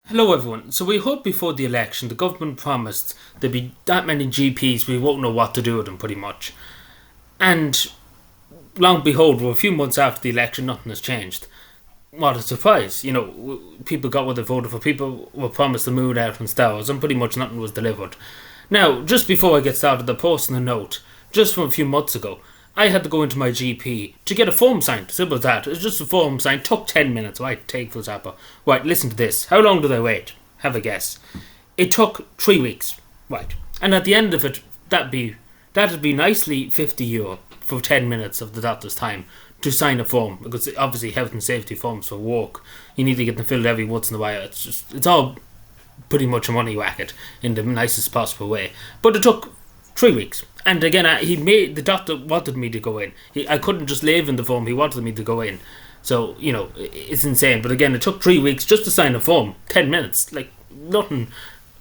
Hello everyone. So we heard before the election the government promised there'd be that many GPs we won't know what to do with them pretty much. And long and behold, we're a few months after the election, nothing has changed. What a surprise. People got what they voted for, people were promised the moon, earth and stars, and pretty much nothing was delivered. Now, just before I get started, the posting a note, just from a few months ago, I had to go into my GP to get a form signed. Simple as that. It was just a form signed. Took 10 minutes. Right, take for example. Right, listen to this. How long did I wait? Have a guess. It took 3 weeks. Right. And at the end of it, that'd be nicely €50 for 10 minutes of the doctor's time to sign a form. Because obviously health and safety forms for work, you need to get them filled every once in a while. It's all pretty much a money racket in the nicest possible way. But it took 3 weeks. And again, the doctor wanted me to go in. I couldn't just leave in the form. He wanted me to go in. So, it's insane. But again, it took 3 weeks just to sign a form. 10 minutes. Like, nothing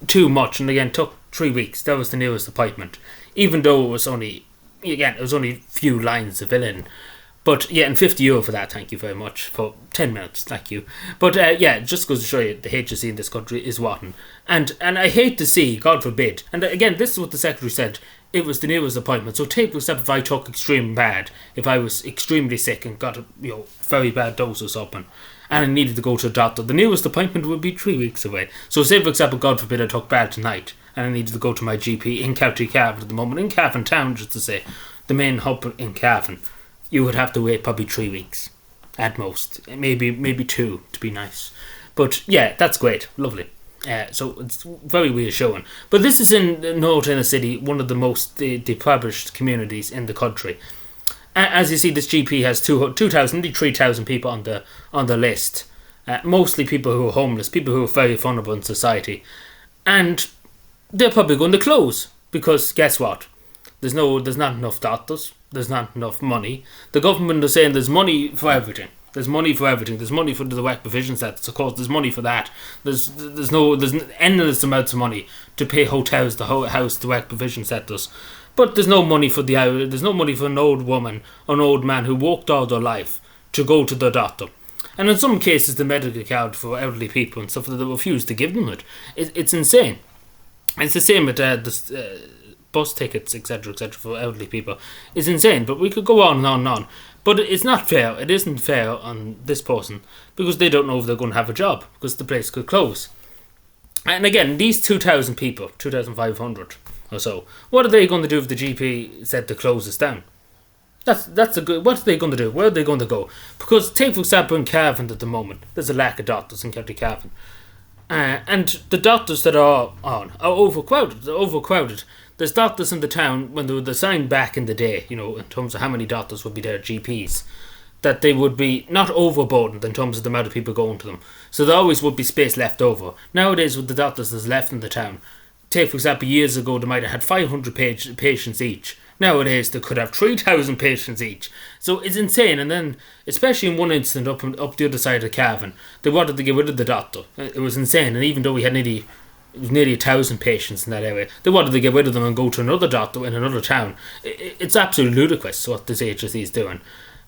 too much. And again, it took 3 weeks. That was the newest appointment. Even though it was only a few lines to fill in. But yeah, and €50 for that, thank you very much. For 10 minutes, thank you. But it just goes to show you the HSE in this country is rotten. And I hate to see, God forbid, and again, this is what the Secretary said, it was the newest appointment. So take for example if I took extreme bad, if I was extremely sick and got a very bad dose or something, and I needed to go to a doctor, the newest appointment would be 3 weeks away. So say for example, God forbid, I took bad tonight, and I needed to go to my GP in County Cavan at the moment, in Cavan Town, just to say, the main hub in Cavan, you would have to wait probably 3 weeks at most, maybe 2 to be nice. But yeah, that's great, lovely. So it's very reassuring. But this is in North City, one of the most deprived communities in the country. As you see, this GP has 2,000, 3,000 people on the list. Mostly people who are homeless, people who are very vulnerable in society, and they're probably going to close because guess what? There's not enough doctors. There's not enough money. The government is saying there's money for everything. There's money for everything. There's money for the direct provision centres. Of course, there's money for that. There's endless amounts of money to pay hotels, the house direct provision centres. But there's no money for there's no money for an old woman, an old man who worked all their life to go to the doctor. And in some cases, the medical card for elderly people and stuff, they refuse to give them it. It's insane. It's the same with bus tickets, etc., for elderly people. It's insane, but we could go on and on and on. But it's not fair. It isn't fair on this person because they don't know if they're going to have a job because the place could close. And again, these 2,000 people, 2,500 or so, what are they going to do if the GP said to close this down? That's a good. What are they going to do? Where are they going to go? Because take for example in Cavan at the moment, there's a lack of doctors in County Cavan. And the doctors that are on are overcrowded. They're overcrowded. There's doctors in the town, when they were assigned back in the day, in terms of how many doctors would be there, GPs, that they would be not overburdened in terms of the amount of people going to them. So there always would be space left over. Nowadays, with the doctors that's left in the town, take for example, years ago they might have had 500 patients each. Nowadays, they could have 3,000 patients each. So it's insane. And then, especially in one incident up the other side of Cavan, they wanted to get rid of the doctor. It was insane. And even though we had nearly 1,000 patients in that area, they wanted to get rid of them and go to another doctor in another town. It's absolutely ludicrous what this HSE is doing.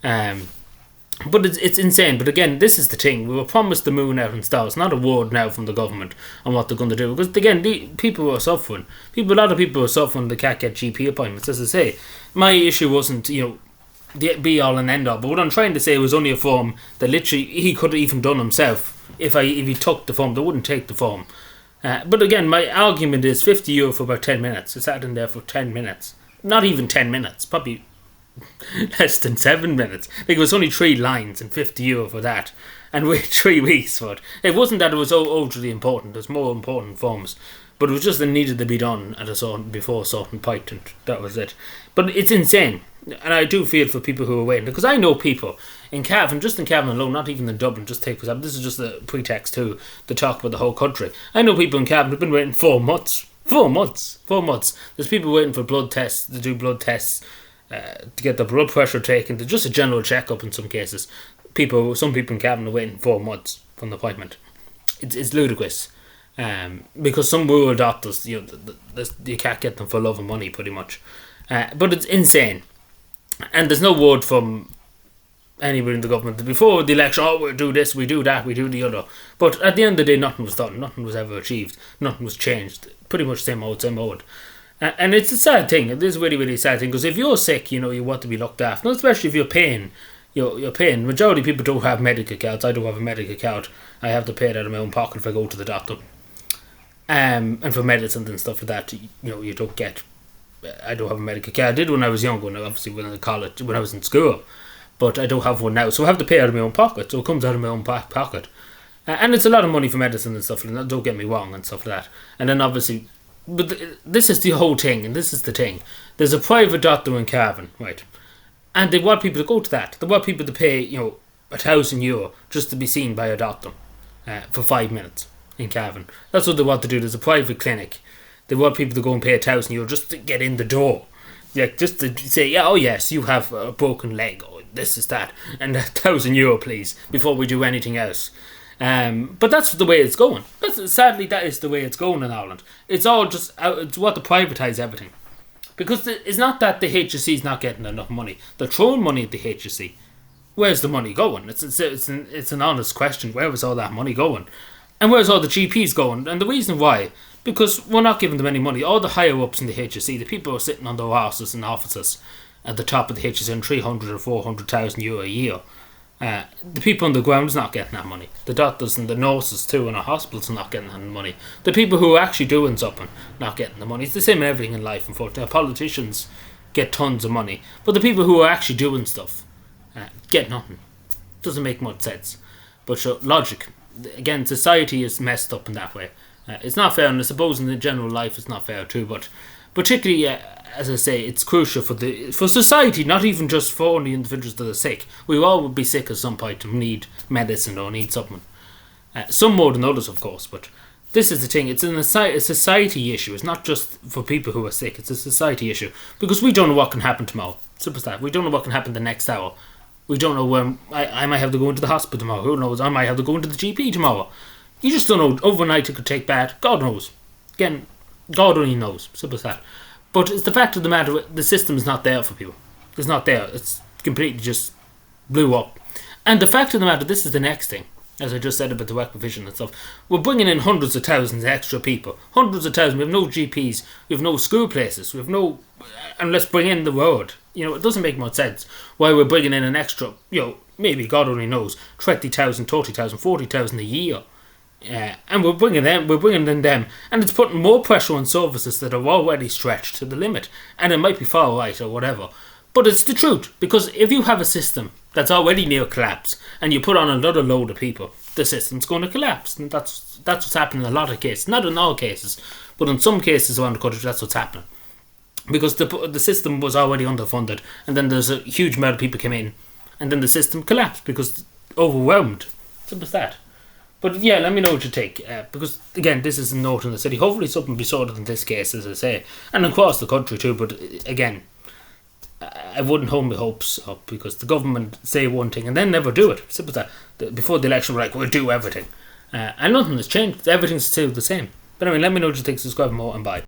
But it's insane. But again, this is the thing. We were promised the moon, earth and stars. Not a word now from the government on what they're going to do. Because again, people are suffering. A lot of people are suffering. They can't get GP appointments. As I say, my issue wasn't, the be all and end all. But what I'm trying to say was only a form that literally he could have even done himself. If he took the form, they wouldn't take the form. But again, my argument is €50 for about 10 minutes. I sat in there for 10 minutes. Not even 10 minutes. Probably less than 7 minutes. Like, it was only 3 lines and €50 for that. And wait 3 weeks for it. It wasn't that it was ultra important. There's more important forms. But it was just that it needed to be done at before a certain point, and that was it. But it's insane. And I do feel for people who are waiting. Because I know people in Cavan, just in Cavan alone, not even in Dublin, just take for example, this is just a pretext to talk about the whole country. I know people in Cavan who've been waiting 4 months. 4 months. 4 months. There's people waiting for blood tests, to do blood tests, to get their blood pressure taken, to just a general checkup in some cases. Some people in Cavan are waiting 4 months for an appointment. It's ludicrous. Because some rural doctors, you can't get them for love and money, pretty much. But it's insane. And there's no word from anybody in the government. Before the election, oh, we do this, we do that, we do the other. But at the end of the day, nothing was done. Nothing was ever achieved. Nothing was changed. Pretty much same old, same old. And it's a sad thing. It is a really, really sad thing, because if you're sick, you want to be looked after. Especially if you're paying. You're paying. Majority of people don't have medical cards. I don't have a medical card. I have to pay it out of my own pocket if I go to the doctor. And for medicines and stuff like that, you don't get. I don't have a medical card. I did when I was young, when I was in school, but I don't have one now. So I have to pay out of my own pocket. So it comes out of my own pocket, and it's a lot of money for medicine and stuff like that. Don't get me wrong and stuff like that. And then obviously, but this is the whole thing, and this is the thing. There's a private doctor in Cavan, right? And they want people to go to that. They want people to pay, €1,000 just to be seen by a doctor for 5 minutes in Cavan. That's what they want to do. There's a private clinic. They want people to go and pay €1,000 just to get in the door. Yeah, just to say, yeah, oh yes, you have a broken leg, or this is that, and €1,000 please, before we do anything else. But that's the way it's going. Sadly, that is the way it's going in Ireland. It's all just, it's what to privatise everything. Because it's not that the HSE is not getting enough money. They're throwing money at the HSE. Where's the money going? It's an honest question. Where was all that money going? And where's all the GPs going? And the reason why, because we're not giving them any money. All the higher ups in the HSE, the people who are sitting on their horses and offices at the top of the HSE on 300 or 400,000 euro a year, the people on the ground is not getting that money. The doctors and the nurses too in our hospitals are not getting that money. The people who are actually doing something not getting the money. It's the same in everything in life, unfortunately. Our politicians get tons of money, but the people who are actually doing stuff get nothing. Doesn't make much sense. But logic. Again, society is messed up in that way. It's not fair, and I suppose in the general life it's not fair too, but particularly, as I say, it's crucial for society, not even just for only individuals that are sick. We all would be sick at some point and need medicine or need something. Some more than others, of course, but this is the thing. It's a society issue. It's not just for people who are sick. It's a society issue. Because we don't know what can happen tomorrow. Simple as that. We don't know what can happen the next hour. We don't know when I might have to go into the hospital tomorrow. Who knows? I might have to go into the GP tomorrow. You just don't know. Overnight it could take bad. God knows. Again, God only knows. Simple as that. But it's the fact of the matter, the system is not there for people. It's not there. It's completely just blew up. And the fact of the matter, this is the next thing, as I just said about the work provision and stuff. We're bringing in hundreds of thousands of extra people. Hundreds of thousands. We have no GPs. We have no school places. We have no... And let's bring in the road. It doesn't make much sense why we're bringing in an extra, maybe God only knows, 20,000, 30,000, 40,000 a year. And we're bringing in them, and it's putting more pressure on services that are already stretched to the limit. And it might be far right or whatever, but it's the truth. Because if you have a system that's already near collapse and you put on another load of people, the system's going to collapse. And that's what's happening in a lot of cases. Not in all cases, but in some cases around the country, that's what's happening. Because the system was already underfunded, and then there's a huge amount of people came in, and then the system collapsed because overwhelmed. Simple as that. But yeah, let me know what you think, because again, this is a note in the city. Hopefully something will be sorted in this case, as I say, and across the country too. But again, I wouldn't hold my hopes up, because the government say one thing and then never do it. Simple as that. Before the election, we're like, we'll do everything, and nothing has changed. Everything's still the same. But anyway, let me know what you think. Subscribe more, and bye.